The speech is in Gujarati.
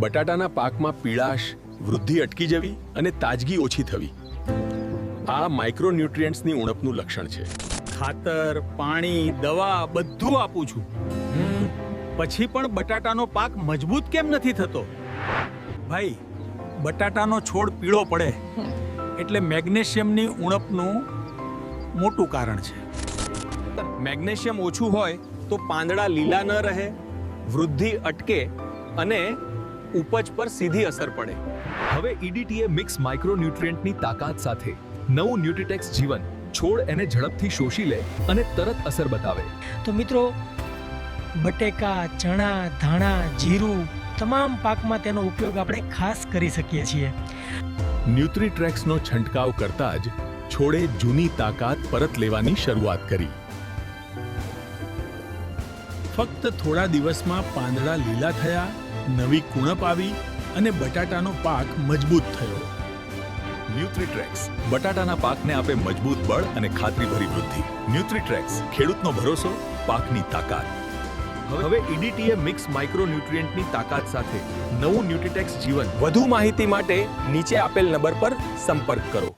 બટાટાના પાકમાં પીળાશ, વૃદ્ધિ અટકી જવી અને તાજગી ઓછી થવી આ માઇક્રોન્યુટ્રિયન્ટ્સની ઉણપનું લક્ષણ છે. ખાતર, પાણી, દવા બધું આપું છું, પછી પણ બટાટાનો પાક મજબૂત કેમ નથી થતો? ભાઈ, બટાટાનો છોડ પીળો પડે એટલે મેગ્નેશિયમની ઉણપનું મોટું કારણ છે. મેગ્નેશિયમ ઓછું હોય તો પાંદડા લીલા ન રહે, વૃદ્ધિ અટકે અને ઉપજ પર સીધી અસર પડે. હવે ઈડીટીએ મિક્સ માઇક્રોન્યુટ્રિયન્ટની તાકાત સાથે નવું ન્યુટ્રીટેક્સ જીવન છોડ એને ઝડપથી શોષી લે અને તરત અસર બતાવે. તો મિત્રો, બટેકા, ચણા, ધાણા, જીરું તમામ પાકમાં તેનો ઉપયોગ આપણે ખાસ કરી શકીએ છીએ. ન્યુટ્રીટ્રેક્સનો છંટકાવ કરતા જ છોડે જૂની તાકાત પરત લેવાની શરૂઆત કરી. ફક્ત થોડા દિવસમાં પાંદડા લીલા થયા, નવી કુણપ આવી અને બટાટાનો પાક મજબૂત થયો. ન્યુટ્રીટ્રેક્સ બટાટાના પાકને આપે મજબૂત બળ અને ખાતરીભરી વૃદ્ધિ. ન્યુટ્રીટ્રેક્સ ખેડૂતનો ભરોસો, પાકની તાકાત. હવે ઈડીટીએ મિક્સ માઇક્રોન્યુટ્રિયન્ટની તાકાત સાથે નવું ન્યુટ્રીટેક્સ જીવન. વધુ માહિતી માટે નીચે આપેલ નંબર પર સંપર્ક કરો.